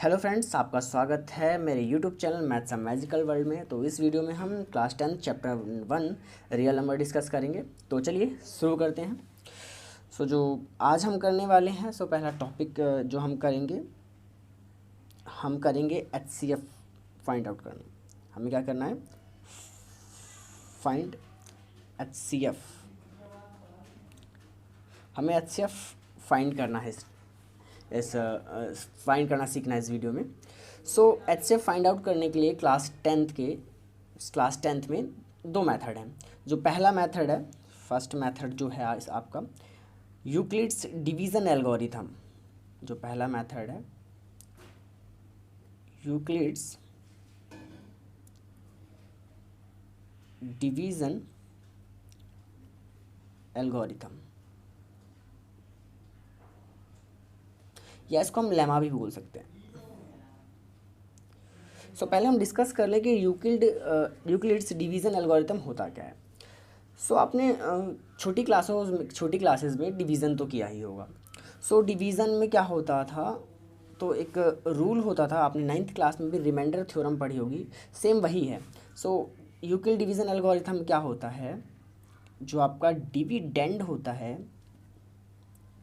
Hello friends, आपका स्वागत है मेरे YouTube channel maths and magical world में। तो इस वीडियो में हम class 10 chapter 1 real number discuss करेंगे। तो चलिए शुरू करते हैं। जो आज हम करने वाले हैं, पहला टॉपिक जो हम करेंगे HCF फाइंड आउट करना। हमें क्या करना है? Find HCF। हमें HCF फाइंड करना है, इस फाइंड करना सीखना है इस वीडियो में। HCF फाइंड आउट करने के लिए क्लास टेंथ में दो मेथड हैं। जो पहला मेथड है, फर्स्ट मेथड जो है आपका यूक्लिड्स डिवीज़न एल्गोरिथम। जो पहला मेथड है यूक्लिड्स डिवीज़न एल्गोरिथम, या इसको हम लेमा भी बोल सकते हैं। पहले हम डिस्कस कर ले कि यूक्लिड्स डिवीज़न एल्गोरिथम होता क्या है। आपने छोटी क्लासेस में डिवीज़न तो किया ही होगा। डिवीज़न में क्या होता था, तो एक रूल होता था। आपने 9th क्लास में भी रिमाइंडर थ्योरम पढ़ी होगी, सेम वही है। यूक्लिड डिवीज़न एल्गोरिथम क्या होता है? जो आपका डिविडेंड होता है,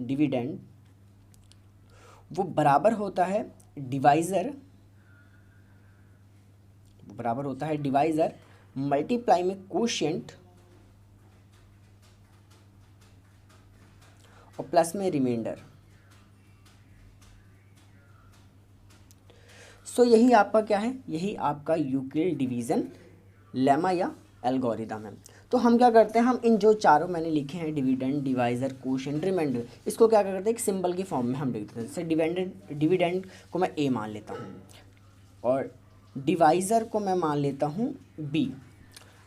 डिविडेंड वो बराबर होता है डिवाइज़र मल्टीप्लाई में कोशिएंट और प्लस में रिमाइंडर। यही आपका क्या है? यही आपका यूक्लिड डिवीज़न लेमा या एल्गोरिथम है। तो हम क्या करते हैं, हम इन जो चारों मैंने लिखे हैं, डिविडेंड, डिवाइज़र, कोशिएंट, रिमाइंडर, इसको क्या करते हैं, एक सिंबल की फॉर्म में हम लिख देते हैं। जैसे डिविडेंड को मैं A मान लेता हूँ और डिवाइज़र को मैं मान लेता हूँ B,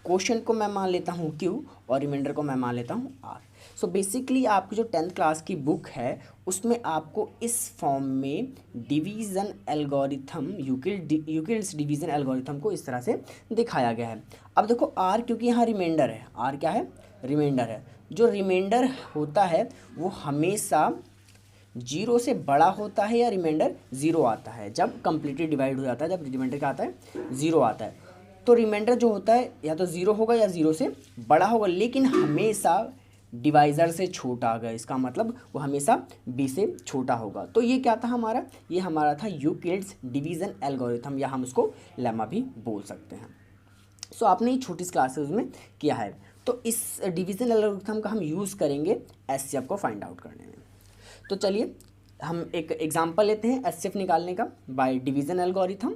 कोशिएंट को मैं मान लेता हूँ Q और रिमाइंडर को मैं मान लेता हूँ R। बेसिकली आपकी जो 10th क्लास की बुक है उसमें आपको इस फॉर्म में division algorithm, Euclid's division algorithm को इस तरह से दिखाया गया है। अब देखो R, क्योंकि यहाँ रिमाइंडर है, R क्या है? रिमाइंडर है। जो रिमाइंडर होता है वो हमेशा 0 से बड़ा होता है या रिमाइंडर 0 आता है जब कंप्लीटली डिवाइड हो जाता है। जब रिमाइंडर क्या आता है? 0 आता है। तो रिमाइंडर जो होता है या तो 0 होगा या 0 से बड़ा होगा, लेकिन हमेशा डिवाइज़र से छोटा होगा। इसका मतलब वो हमेशा B से छोटा होगा। तो ये क्या था हमारा? ये हमारा था यूक्लिड्स डिवीज़न एल्गोरिथम, या हम उसको लेमा भी बोल सकते हैं। आपने ये छोटी क्लासेस में किया है। तो इस डिवीज़न एल्गोरिथम का हम यूज़ करेंगे HCF को फाइंड आउट करने में। तो चलिए हम एक एग्जांपल लेते हैं HCF निकालने का बाय डिवीज़न एल्गोरिथम।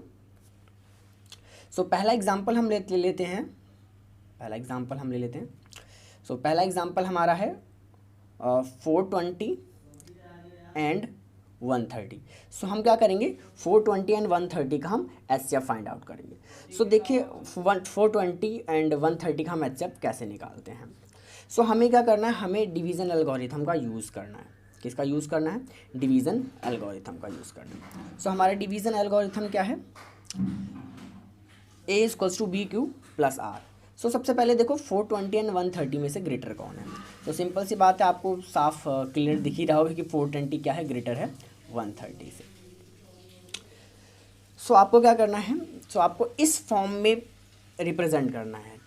पहला एग्जांपल हम ले लेते हैं। पहला एग्जांपल हमारा है 420 एंड 130। हम क्या करेंगे, 420 एंड 130 का हम HCF फाइंड आउट करेंगे। देखिए 420 एंड 130 का हम HCF कैसे निकालते हैं। हमें क्या करना है, हमें डिवीज़न एल्गोरिथम का यूज़ करना है। किसका यूज़ करना है? डिवीज़न एल्गोरिथम का यूज़ करना है। हमारा डिवीज़न एल्गोरिथम क्या है? A = BQ + R। सबसे पहले देखो 420 एंड 130 में से ग्रेटर कौन है। सिंपल सी बात है, आपको साफ क्लियर दिख ही रहा होगा कि 420 क्या है? ग्रेटर है 130 से। आपको क्या करना है? आपको इस फॉर्म में रिप्रेजेंट करना है।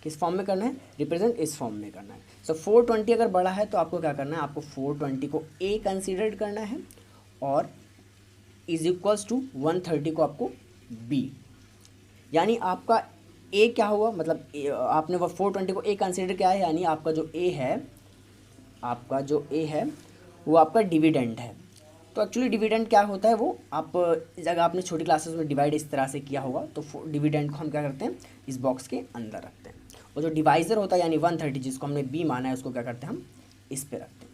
किस फॉर्म में करना है? रिप्रेजेंट इस फॉर्म में करना है। 420 अगर बड़ा है तो आपको क्या करना है? आपको 420 को A कंसीडर करना है और = 130 को आपको B। यानी आपका A क्या हुआ, मतलब आपने वो 420 को A कंसीडर किया है, यानी आपका जो A है वो आपका डिविडेंड है। तो एक्चुअली डिविडेंड क्या होता है, वो आप अगर आपने छोटी क्लासेस में डिवाइड इस तरह से किया होगा तो डिविडेंड को हम क्या करते हैं? इस बॉक्स के अंदर रखते हैं। और जो डिवाइज़र होता है यानी 130, जिसको हमने B माना है, उसको क्या करते हैं? हम इस पे रखते हैं।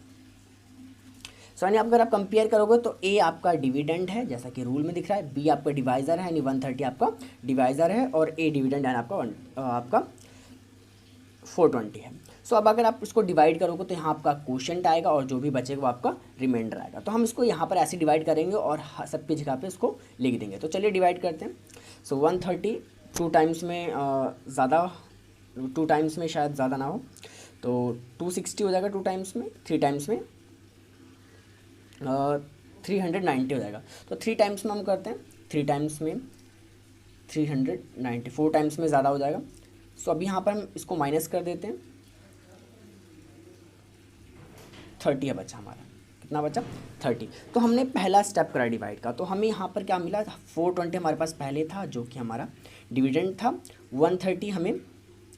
यानी अगर आप कंपेयर करोगे तो A आपका डिविडेंड है जैसा कि रूल में दिख रहा है, B आपका डिवाइज़र है यानी 130 आपका डिवाइज़र है, और A डिविडेंड है आपका 420 है। अब अगर आप इसको डिवाइड करोगे तो यहाँ आपका कोशिएंट आएगा और जो भी बचेगा वो आपका रिमाइंडर आएगा। तो हम इसको यहाँ पर ऐसे डिवाइड करेंगे और सबकी जगह पे इसको लिख देंगे। तो चलिए डिवाइड करते हैं। 130 2 टाइम्स में ज़्यादा, 2 टाइम्स में शायद ज़्यादा ना हो, तो 260 हो जाएगा 2 टाइम्स में। 3 टाइम्स में 390 हो जाएगा। तो 3 टाइम्स में हम करते हैं, 3 टाइम्स में 390, 4 टाइम्स में ज़्यादा हो जाएगा। सो अभी यहाँ पर हम इसको माइनस कर देते हैं, 30 बचा हमारा, कितना बचा 30। तो हमने पहला स्टेप करा डिवाइड का, तो हमें यहाँ पर क्या मिला, 420 हमारे पास पहले था जो कि हमारा डिविडेंड था, 130 हमें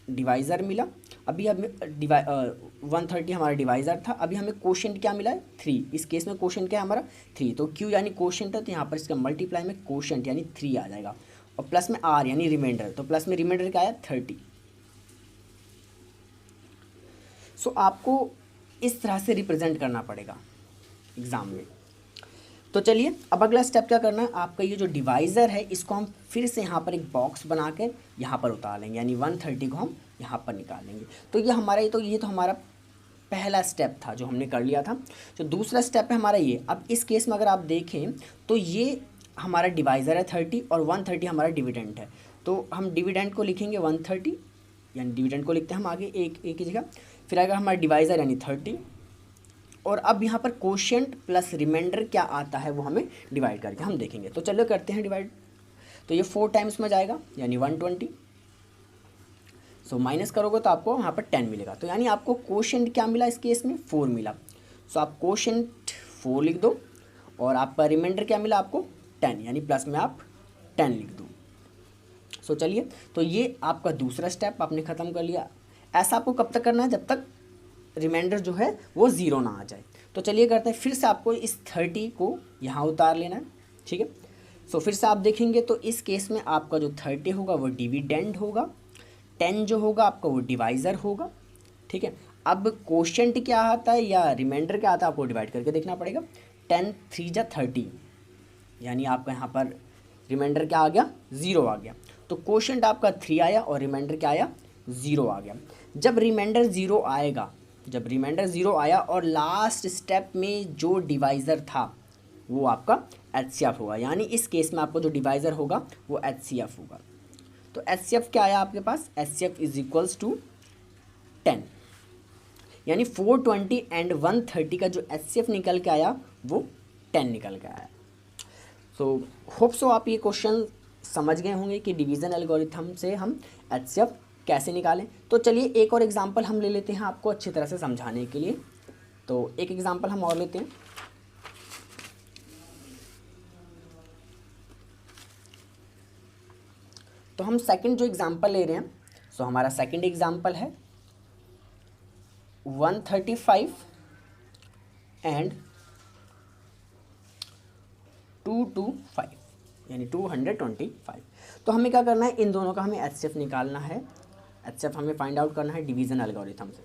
डिवाइज़र मिला। अभी हमें 130 हमारा डिवाइज़र था, अभी हमें कोशेंट क्या मिला है 3। इस केस में कोशेंट क्या है हमारा 3, तो Q यानी कोशेंट है, तो यहाँ पर इसका मल्टीप्लाई में कोशेंट यानी 3 आ जाएगा, और प्लस में R यानी रिमाइंडर, तो प्लस में रिमाइंडर क्या आया 30। सो आपको इस तरह से रिप्रेजेंट करना पड़ेगा एग्ज़ाम में। तो चलिए अब अगला स्टेप क्या करना है, आपका ये जो डिवाइज़र है इसको हम फिर से यहाँ पर एक बॉक्स बना कर यहाँ पर उतार लेंगे, यानी 130 को हम यहाँ पर निकाल लेंगे। तो ये हमारा ये तो हमारा पहला स्टेप था जो हमने कर लिया था। जो दूसरा स्टेप है हमारा ये, अब इस केस में अगर आप देखें तो ये हमारा डिवाइज़र है 30 और 130 हमारा डिविडेंड है। तो हम डिविडेंड को लिखेंगे 130, यानी डिविडेंड को लिखते हैं हम आगे एक ही जगह, फिर आएगा हमारा डिवाइज़र यानी 30, और अब यहाँ पर कोशेंट प्लस रिमाइंडर क्या आता है वो हमें डिवाइड करके हम देखेंगे। तो चलो करते हैं डिवाइड। तो ये 4 टाइम्स में जाएगा यानी 120, सो माइनस करोगे तो आपको यहाँ पर 10 मिलेगा, तो यानी आपको कोशेंट क्या मिला इस केस में 4 मिला। सो आप कोशेंट 4 लिख दो, और आपका रिमाइंडर क्या मिला आपको 10, यानी प्लस में आप 10 लिख दो। सो चलिए, तो ये आपका दूसरा स्टेप आपने ख़त्म कर लिया। ऐसा आपको कब तक करना है, जब तक रिमाइंडर जो है वो 0 ना आ जाए। तो चलिए करते हैं, फिर से आपको इस 30 को यहाँ उतार लेना है, ठीक है। सो फिर से आप देखेंगे तो इस केस में आपका जो 30 होगा वो डिविडेंड होगा, 10 जो होगा आपका वो डिवाइज़र होगा, ठीक है। अब कोशेंट क्या आता है या रिमाइंडर क्या आता है आपको डिवाइड करके देखना पड़ेगा। 10 3 जा 30, यानी आपका यहाँ पर रिमाइंडर क्या आ गया 0 आ गया। तो कोशेंट आपका 3 आया और रिमाइंडर क्या आया 0 आ गया। जब रिमाइंडर 0 आएगा, जब रिमाइंडर 0 आया और लास्ट स्टेप में जो डिवाइज़र था वो आपका HCF होगा, यानी इस केस में आपको जो डिवाइज़र होगा वो HCF होगा। तो HCF क्या आया आपके पास, HCF इज इक्वल्स टू 10, यानी 420 एंड 130 का जो HCF निकल के आया वो 10 निकल के आया। सो होप सो आप ये क्वेश्चन समझ गए होंगे कि डिवीज़न एल्गोरिथम से हम HCF कैसे निकालें। तो चलिए एक और एग्जांपल हम ले लेते हैं आपको अच्छी तरह से समझाने के लिए। तो एक एग्जांपल हम और लेते हैं। तो हम सेकंड जो एग्जांपल ले रहे हैं, सो हमारा सेकंड एग्जांपल है 135 एंड 225, यानी 225। तो हमें क्या करना है, इन दोनों का हमें HCF निकालना है। HCF हमें फाइंड आउट करना है डिवीज़न एल्गोरिथम से।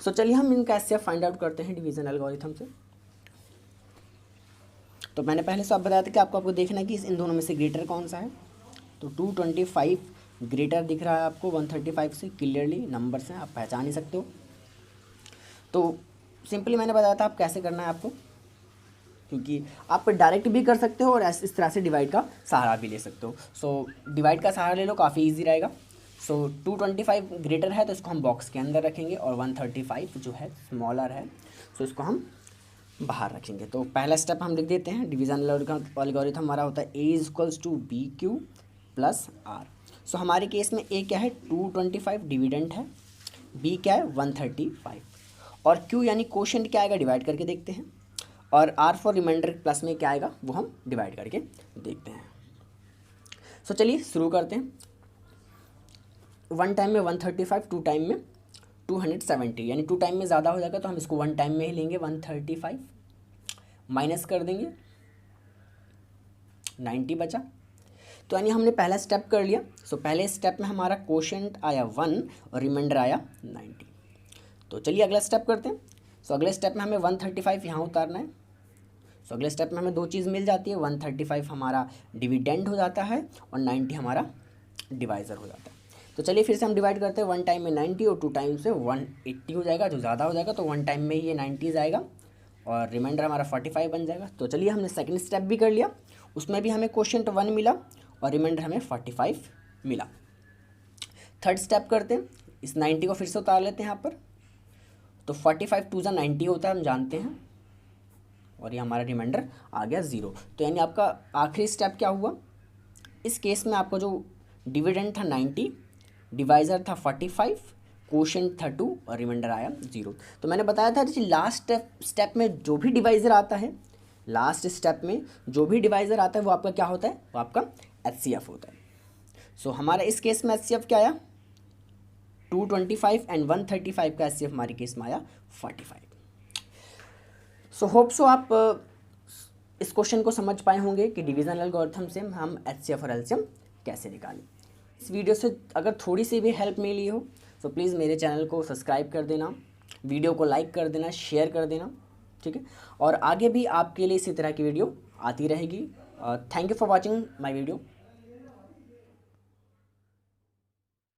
सो चलिए हम इनका HCF फाइंड आउट करते हैं डिवीज़न एल्गोरिथम से। तो मैंने पहले से आप बताया था कि आपको देखना है कि इन दोनों में से ग्रेटर कौन सा है। तो 225 ग्रेटर दिख रहा है आपको 135 से, क्लियरली नंबर से आप पहचान ही सकते हो। तो सिंपली मैंने बताया था आप कैसे करना है आपको, क्योंकि आप डायरेक्ट भी कर सकते हो और इस तरह से डिवाइड का सहारा भी ले सकते हो। सो डिवाइड का सहारा ले लो, काफ़ी इजी रहेगा। सो 225 ग्रेटर है तो इसको हम बॉक्स के अंदर रखेंगे, और 135 जो है स्मॉलर है, सो इसको हम बाहर रखेंगे। तो पहला स्टेप हम लिख देते हैं, डिवीज़न एल्गोरिथम हमारा होता है A equals to BQ plus R। So हमारे केस में A क्या है 225 डिविडेंड है, B क्या है 135, और Q यानी कोशेंट क्या आएगा डिवाइड करके देखते हैं, और R फॉर रिमाइंडर प्लस में क्या आएगा वो हम डिवाइड करके देखते हैं। सो चलिए शुरू करते हैं। 1 टाइम में 135, 2 टाइम में 270, यानी 2 टाइम में ज़्यादा हो जाएगा तो हम इसको 1 टाइम में ही लेंगे। 135 माइनस कर देंगे, 90 बचा। तो यानी हमने पहला स्टेप कर लिया। सो पहले स्टेप में हमारा कोशेंट आया 1 और रिमाइंडर आया 90। तो चलिए अगला स्टेप करते हैं। सो अगले स्टेप में हमें 135 यहाँ उतारना है। सो अगले स्टेप में हमें 2 चीज़ मिल जाती है, 135 हमारा डिविडेंड हो जाता है और 90 हमारा डिवाइज़र हो जाता है। तो चलिए फिर से हम डिवाइड करते हैं, 1 टाइम में 90 और 2 टाइम से 180 हो जाएगा, जो ज़्यादा हो जाएगा तो 1 टाइम में ही ये 90 आएगा और रिमाइंडर हमारा 45 बन जाएगा। तो चलिए हमने सेकंड स्टेप भी कर लिया, उसमें भी हमें कोशेंट 1 मिला और रिमाइंडर हमें 45 मिला। थर्ड स्टेप करते हैं, इस 90 को फिर से उतार लेते हैं यहाँ पर। तो 45 2 जा 90 होता है, हम जानते हैं। और ये हमारा रिमाइंडर आ गया 0। तो यानी आपका आखिरी स्टेप क्या हुआ, इस केस में आपका जो डिविडेंड था 90, डिवाइज़र था 45, कोशेंट था 2 और रिमाइंडर आया 0। तो मैंने बताया था कि लास्ट स्टेप में जो भी डिवाइज़र आता है, लास्ट स्टेप में जो भी डिवाइज़र आता है वो आपका क्या होता है, वो आपका HCF होता है। सो हमारा इस केस में HCF क्या आया, 225 एंड 135 का HCF हमारे केस में आया 45। सो होप सो आप इस क्वेश्चन को समझ पाए होंगे कि डिवीजन एल्गोरिथम से हम HCF और LCM कैसे निकालें। इस वीडियो से अगर थोड़ी सी भी हेल्प मिली हो तो प्लीज़ मेरे चैनल को सब्सक्राइब कर देना, वीडियो को लाइक कर देना, शेयर कर देना, ठीक है। और आगे भी आपके लिए इसी तरह की वीडियो आती रहेगी। Thank you for watching my video.